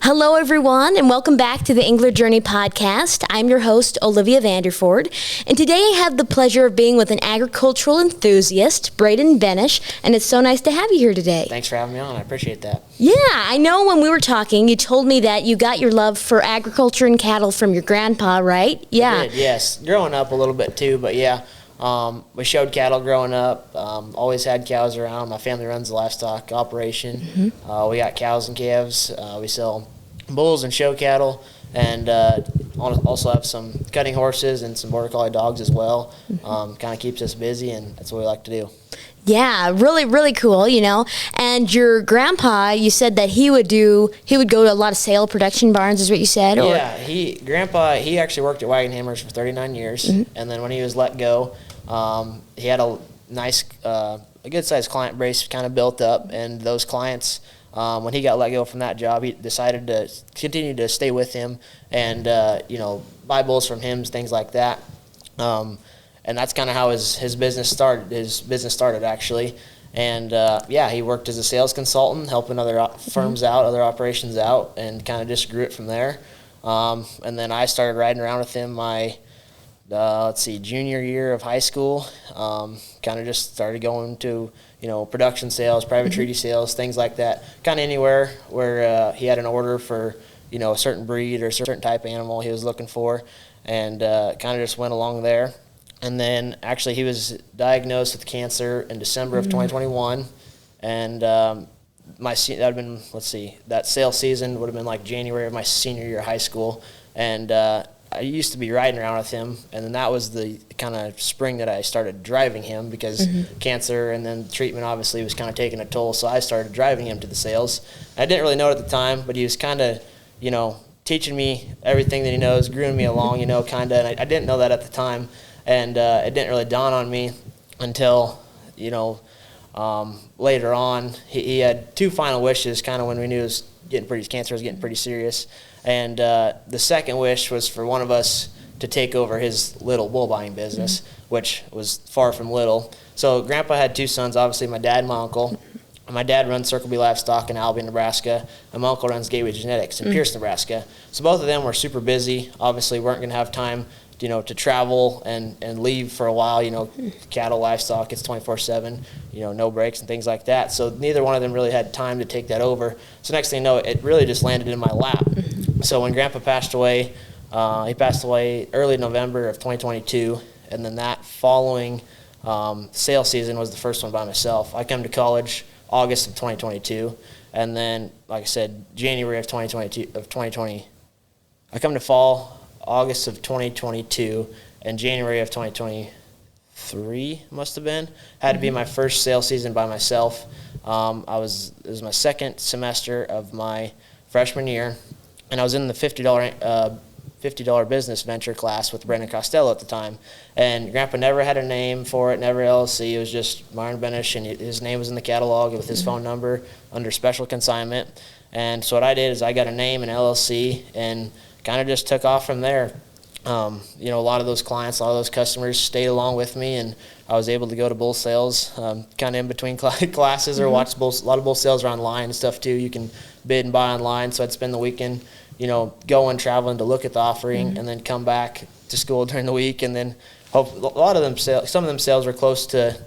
Hello, everyone, and welcome back to the Engler Journey podcast. I'm your host, Olivia Vanderford, and today I have the pleasure of being with an agricultural enthusiast, Braden Benes, and it's so nice to have you here today. Thanks for having me on. I appreciate that. Yeah, I know when we were talking, you told me that you got your love for agriculture and cattle from your grandpa, right? Yeah. I did, yes. Growing up a little bit too, but yeah. We showed cattle growing up, always had cows around. My family runs a livestock operation. Mm-hmm. We got cows and calves. We sell bulls and show cattle, and also have some cutting horses and some border collie dogs as well. Mm-hmm. Kind of keeps us busy, and that's what we like to do. Yeah, really, really cool, you know. And your grandpa, you said that he would go to a lot of sale production barns, is what you said? Or? Yeah, Grandpa actually worked at Wagon Hammers for 39 years, mm-hmm. and then when he was let go, he had a nice, a good-sized client base kind of built up, and those clients, when he got let go from that job, he decided to continue to stay with him and, buy bulls from him, things like that. And that's kind of how his business started. His business started, actually. And, he worked as a sales consultant, helping other firms out, other operations out, and kind of just grew it from there. And then I started riding around with him my junior year of high school. Kind of just started going to, production sales, private treaty sales, things like that. Kind of anywhere where he had an order for, a certain breed or a certain type of animal he was looking for, and kind of just went along there. And then actually he was diagnosed with cancer in December of 2021, and that sales season would have been like January of my senior year of high school, and I used to be riding around with him, and then that was the kind of spring that I started driving him because cancer and then treatment obviously was kind of taking a toll, so I started driving him to the sales. I didn't really know it at the time, but he was kind of, teaching me everything that he knows, grooming me along, and I didn't know that at the time, and it didn't really dawn on me until, later on. He had two final wishes kind of when we knew cancer was getting pretty serious. And the second wish was for one of us to take over his little bull buying business, which was far from little. So Grandpa had two sons, obviously my dad and my uncle. And my dad runs Circle B Livestock in Albion, Nebraska, and my uncle runs Gateway Genetics in Pierce, Nebraska. So both of them were super busy, obviously weren't going to have time to travel and leave for a while, cattle, livestock, it's 24/7, no breaks and things like that. So neither one of them really had time to take that over. So next thing you know, it really just landed in my lap. So when Grandpa passed away, he passed away early November of 2022, and then that following sale season was the first one by myself. I come to college August of 2022, and then, like I said, January of 2020, I come to fall August of 2022, and January of 2023 must have been. Had to be my first sale season by myself. It was my second semester of my freshman year, and I was in the $50 business venture class with Brendan Costello at the time. And Grandpa never had a name for it, never LLC. It was just Myron Benes, and his name was in the catalog with his phone number under special consignment. And so what I did is I got a name, an LLC, and kind of just took off from there. A lot of those clients, a lot of those customers stayed along with me, and I was able to go to bull sales kind of in between classes or watch bulls. A lot of bull sales are online and stuff too. You can bid and buy online, so I'd spend the weekend going, traveling to look at the offering, and then come back to school during the week, and then some of them sales were close to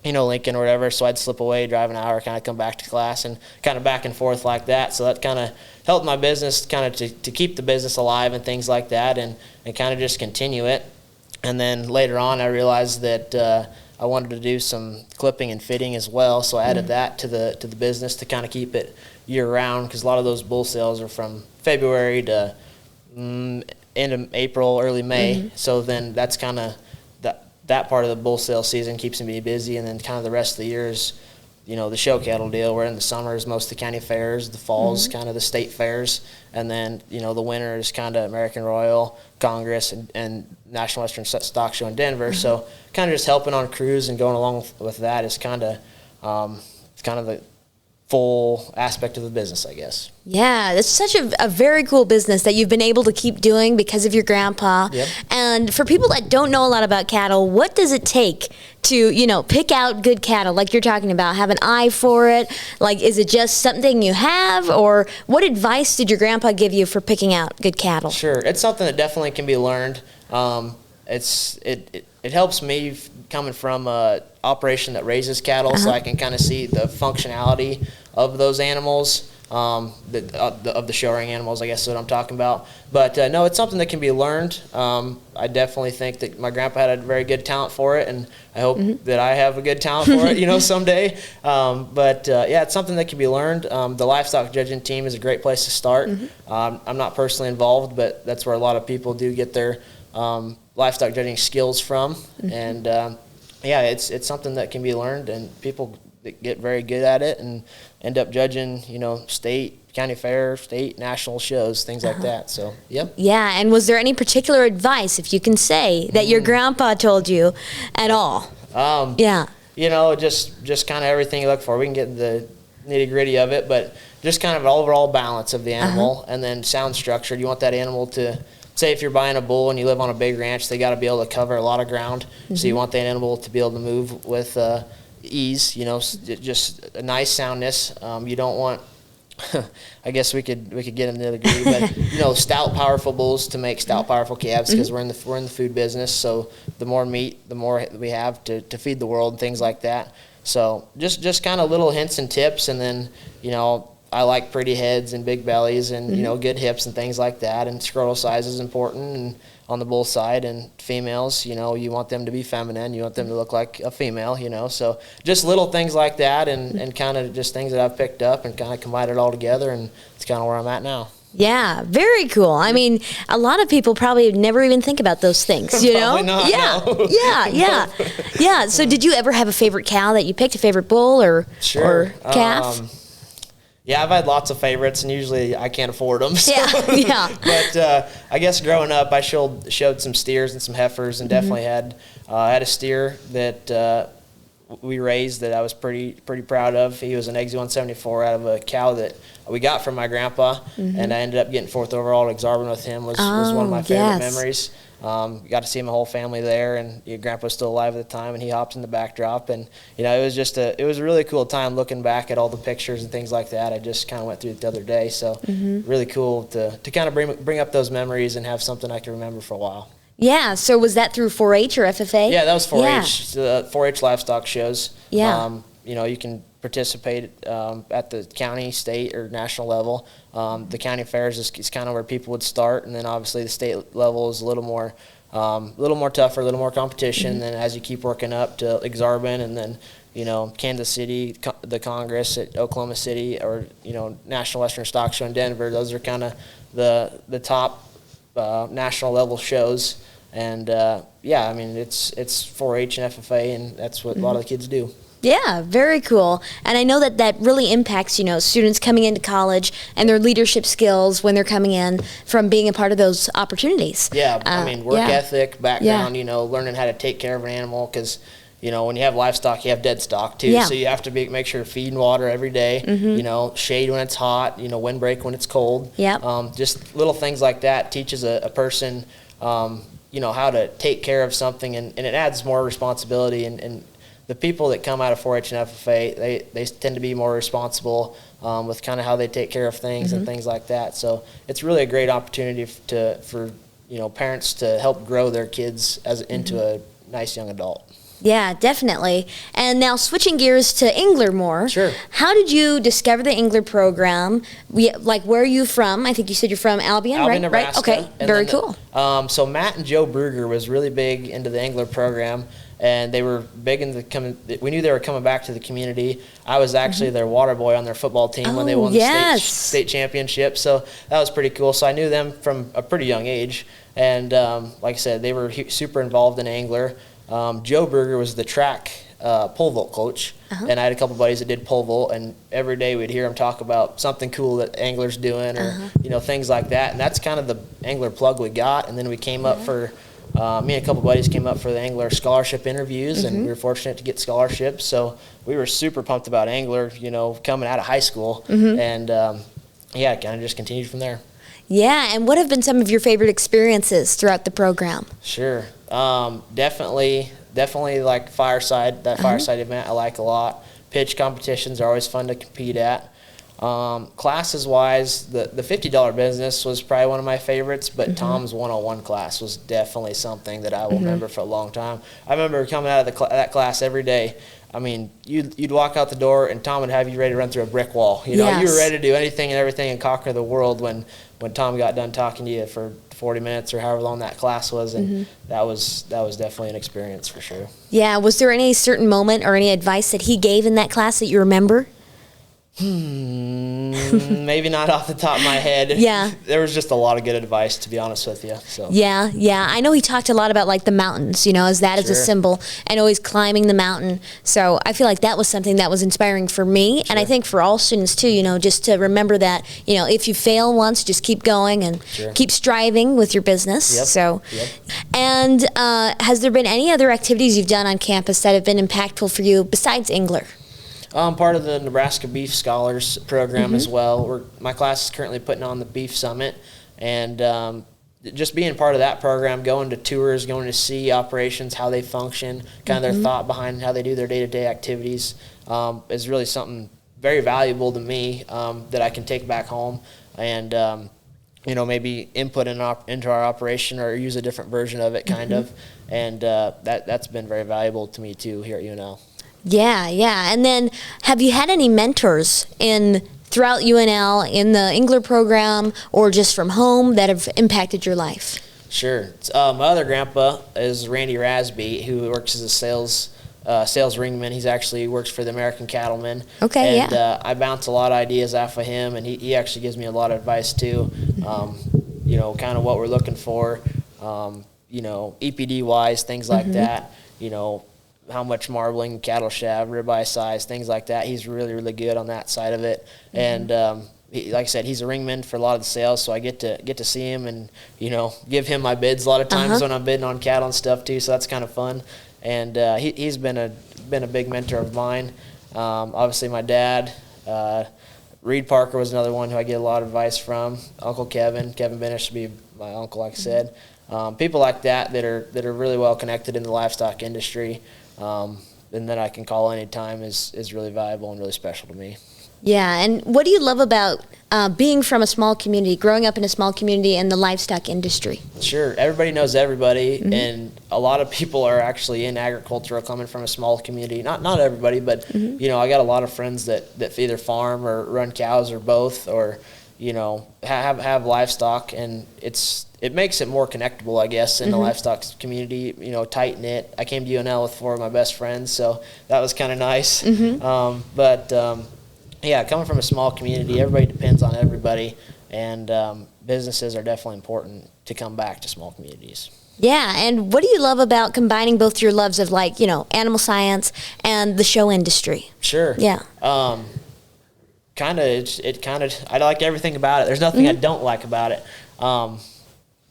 Lincoln or whatever, so I'd slip away, drive an hour, kind of come back to class, and kind of back and forth like that. So that kind of helped my business kind of to keep the business alive and things like that, and kind of just continue it. And then later on, I realized that I wanted to do some clipping and fitting as well, so I added that to the business to kind of keep it year-round, because a lot of those bull sales are from February to end of April, early May. So then that's kind of that part of the bull sale season keeps me busy, and then kind of the rest of the year is, the show cattle deal. We're in the summers, most of the county fairs, the falls, kind of the state fairs, and then, the winter is kind of American Royal, Congress, and National Western Stock Show in Denver. So kind of just helping on crews and going along with that is kind of the full aspect of the business, I guess. Yeah, it's such a very cool business that you've been able to keep doing because of your grandpa. Yep. And for people that don't know a lot about cattle, what does it take to, pick out good cattle like you're talking about, have an eye for it? Like, is it just something you have, or what advice did your grandpa give you for picking out good cattle? Sure. It's something that definitely can be learned. It helps me coming from an operation that raises cattle, so I can kind of see the functionality of those animals, of the showring animals, I guess is what I'm talking about. But no, it's something that can be learned. I definitely think that my grandpa had a very good talent for it, and I hope that I have a good talent for it, someday. But it's something that can be learned. The livestock judging team is a great place to start. I'm not personally involved, but that's where a lot of people do get their livestock judging skills from. And it's something that can be learned, and people that get very good at it and end up judging, state, county fair, state, national shows, things like that. So, yep. Yeah, and was there any particular advice, if you can say, that your grandpa told you at all? Just kind of everything you look for. We can get the nitty-gritty of it, but just kind of an overall balance of the animal, and then sound structure. You want that animal to, say if you're buying a bull and you live on a big ranch, they got to be able to cover a lot of ground. So you want that animal to be able to move with ease, just a nice soundness. You don't want, I guess we could get into the nitty-gritty, but stout, powerful bulls to make stout, powerful calves, because we're in the food business. So the more meat, the more we have to feed the world and things like that. So just kind of little hints and tips, and then I like pretty heads and big bellies and good hips and things like that, and scrotal size is important, and on the bull side. And females, you want them to be feminine, you want them to look like a female, so just little things like that, and kind of just things that I've picked up and kind of combined it all together, and it's kind of where I'm at now. Yeah, very cool. I mean, a lot of people probably never even think about those things, Probably not, no. Yeah. So did you ever have a favorite cow that you picked, a favorite bull or calf? Yeah, I've had lots of favorites, and usually I can't afford them. So. Yeah. But I guess growing up, I showed some steers and some heifers, and definitely had a steer that we raised that I was pretty proud of. He was an Eggsy 174 out of a cow that we got from my grandpa, and I ended up getting 4th overall at Albion with him. Was one of my favorite memories. Got to see my whole family there, and your grandpa was still alive at the time, and he hopped in the backdrop, and it was it was a really cool time looking back at all the pictures and things like that. I just kind of went through it the other day, so really cool to kind of bring up those memories and have something I can remember for a while. Yeah, so was that through 4-H or FFA? Yeah, that was 4-H, 4-H livestock shows. Yeah. You can participate at the county, state, or national level. The county fairs is kind of where people would start, and then obviously the state level is a little more tougher, a little more competition. Then as you keep working up to Exarban, and then Kansas City, the Congress at Oklahoma City, or National Western Stock Show in Denver. Those are kind of the top national level shows. And I mean it's 4-H and FFA, and that's what a lot of the kids do. Yeah, very cool. And I know that really impacts, students coming into college and their leadership skills when they're coming in from being a part of those opportunities. Yeah, I mean, work ethic, background, learning how to take care of an animal, because, when you have livestock, you have dead stock too. Yeah. So you have to make sure to feed and water every day, shade when it's hot, windbreak when it's cold. Yep. Just little things like that teaches a person, how to take care of something, and it adds more responsibility, and the people that come out of 4-H and FFA, they tend to be more responsible with kind of how they take care of things and things like that. So it's really a great opportunity for parents to help grow their kids into a nice young adult. Yeah, definitely. And now switching gears to Engler more. Sure. How did you discover the Engler program? Where are you from? I think you said you're from Albion, right? Nebraska. Right? Okay, very cool. So Matt and Joe Bruger was really big into the Engler program, and they were big into we knew they were coming back to the community. I was actually their water boy on their football team when they won the state championship, so that was pretty cool. So I knew them from a pretty young age, and like I said, they were super involved in Engler. Joe Bruger was the track pole vault coach, and I had a couple buddies that did pole vault, and every day we'd hear them talk about something cool that Engler's doing, or things like that. And that's kind of the Engler plug we got. And then we came up for me and a couple buddies came up for the Engler scholarship interviews, and we were fortunate to get scholarships. So we were super pumped about Engler, coming out of high school, and kind of just continued from there. Yeah, and what have been some of your favorite experiences throughout the program? Sure. Definitely like fireside event I like a lot. Pitch competitions are always fun to compete at. Classes wise, the $50 business was probably one of my favorites, but Tom's 101 class was definitely something that I will remember for a long time. I remember coming out of that class every day. I mean, you'd walk out the door and Tom would have you ready to run through a brick wall. You were ready to do anything and everything and conquer the world when Tom got done talking to you for 40 minutes or however long that class was, and that was definitely an experience for sure. Yeah, was there any certain moment or any advice that he gave in that class that you remember? Maybe not off the top of my head. Yeah. There was just a lot of good advice, to be honest with you. So. Yeah. I know he talked a lot about like the mountains, as that is a symbol, and always climbing the mountain. So I feel like that was something that was inspiring for me, and I think for all students too, just to remember that, if you fail once, just keep going and keep striving with your business. Yep. So, and has there been any other activities you've done on campus that have been impactful for you besides Engler? I'm part of the Nebraska Beef Scholars program as well. My class is currently putting on the Beef Summit, and just being part of that program, going to tours, going to see operations, how they function, kind of their thought behind how they do their day-to-day activities, is really something very valuable to me that I can take back home and maybe input into our operation or use a different version of it, kind of, and that's been very valuable to me too here at UNL. Yeah. And then have you had any mentors throughout UNL in the Engler program or just from home that have impacted your life? Sure. My other grandpa is Randy Rasby, who works as a sales ringman. He's actually works for the American Cattlemen. Okay, and I bounce a lot of ideas off of him, and he actually gives me a lot of advice too, kind of what we're looking for, EPD-wise, things like that, how much marbling, cattle shaft, ribeye size, things like that. He's really, really good on that side of it. And like I said, he's a ringman for a lot of the sales, so I get to see him and give him my bids a lot of times when I'm bidding on cattle and stuff too. So that's kind of fun. And he's been a big mentor of mine. Obviously, my dad, Reed Parker, was another one who I get a lot of advice from. Uncle Kevin Benes should be my uncle, like I said. People like that are really well connected in the livestock industry. And that I can call anytime is really valuable and really special to me. Yeah, and what do you love about being from a small community, growing up in a small community in the livestock industry? Sure, everybody knows everybody, and a lot of people are actually in agriculture coming from a small community. Not everybody, but I got a lot of friends that either farm or run cows or both, or have livestock, and it makes it more connectable, I guess, in the livestock community, tight knit. I came to UNL with 4 of my best friends, so that was kind of nice. Coming from a small community, everybody depends on everybody, and businesses are definitely important to come back to small communities. Yeah, and what do you love about combining both your loves of animal science and the show industry? Sure. Yeah. I like everything about it. There's nothing I don't like about it.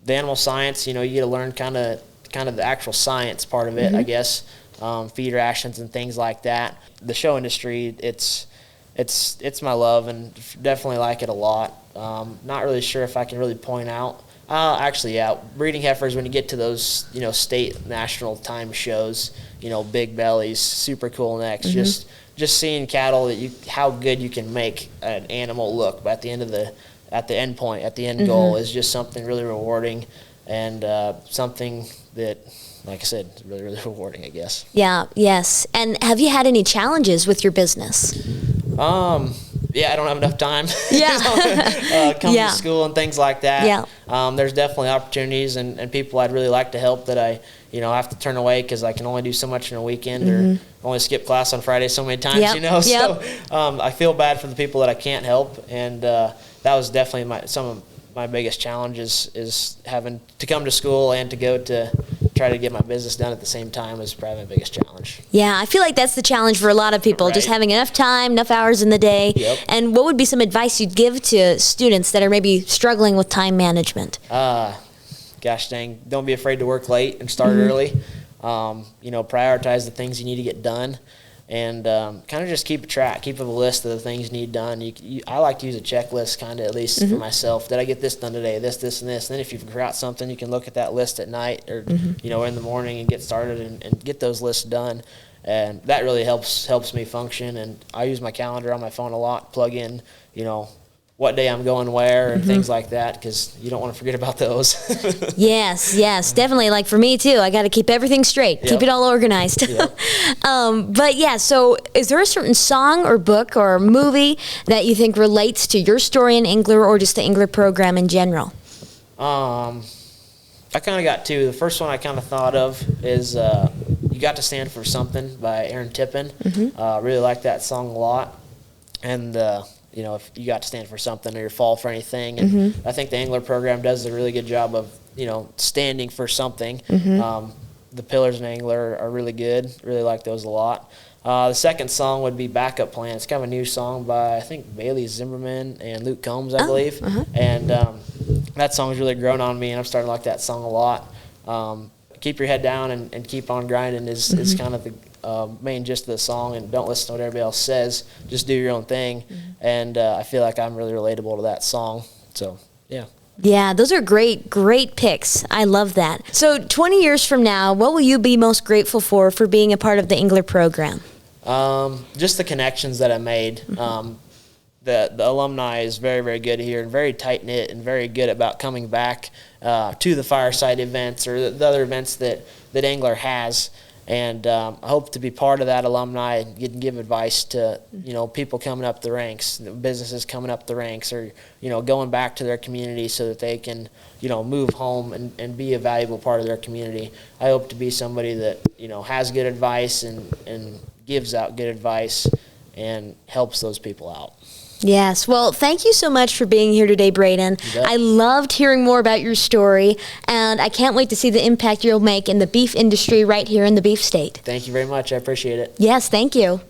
The animal science, you get to learn kind of the actual science part of it, I guess, feed rations and things like that. The show industry, it's my love, and definitely like it a lot. Not really sure if I can really point out. Breeding heifers, when you get to those, state, national time shows, big bellies, super cool necks, just seeing cattle how good you can make an animal look at the end goal is just something really rewarding, and something that, like I said, is really, really rewarding, I guess. Yeah, yes. And have you had any challenges with your business? I don't have enough time. Coming to school and things like that. Yeah. There's definitely opportunities and people I'd really like to help that I have to turn away because I can only do so much in a weekend or only skip class on Friday so many times, So I feel bad for the people that I can't help, and that was definitely some of my biggest challenges is having to come to school and to go to try to get my business done at the same time is probably my biggest challenge. Yeah, I feel like that's the challenge for a lot of people, just having enough time, enough hours in the day. Yep. And what would be some advice you'd give to students that are maybe struggling with time management? gosh dang, don't be afraid to work late and start early. Prioritize the things you need to get done, and kind of just keep a list of the things you need done. I like to use a checklist, kind of, at least for myself. Did I get this done today? This, and this. And then if you forgot something, you can look at that list at night or in the morning and get started and get those lists done. And that really helps me function. And I use my calendar on my phone a lot, plug in, what day I'm going where and things like that, because you don't want to forget about those. Yes, definitely. Like for me too, I got to keep everything straight, keep it all organized. Yep. But yeah, so is there a certain song or book or movie that you think relates to your story in Engler or just the Engler program in general? I kind of got two. The first one I kind of thought of is You Got to Stand for Something by Aaron Tippin. Really like that song a lot. And if you got to stand for something or you fall for anything. And I think the Engler program does a really good job of, standing for something. The pillars in Engler are really good. Really like those a lot. The second song would be Backup Plan. It's kind of a new song by, I think, Bailey Zimmerman and Luke Combs, I believe. And that song's really grown on me, and I'm starting to like that song a lot. Keep your head down and keep on grinding is kind of the main gist of the song, and don't listen to what everybody else says. Just do your own thing. And I feel like I'm really relatable to that song. So, yeah. Yeah, those are great picks. I love that. So 20 years from now, what will you be most grateful for being a part of the Engler program? Just the connections that I made. The alumni is very, very good here and very tight-knit and very good about coming back to the fireside events or the other events that Engler has. And I hope to be part of that alumni and give advice to, people coming up the ranks, businesses coming up the ranks, or, going back to their community so that they can, move home and be a valuable part of their community. I hope to be somebody that, has good advice and gives out good advice and helps those people out. Yes. Well, thank you so much for being here today, Braden. I loved hearing more about your story, and I can't wait to see the impact you'll make in the beef industry right here in the beef state. Thank you very much. I appreciate it. Yes, thank you.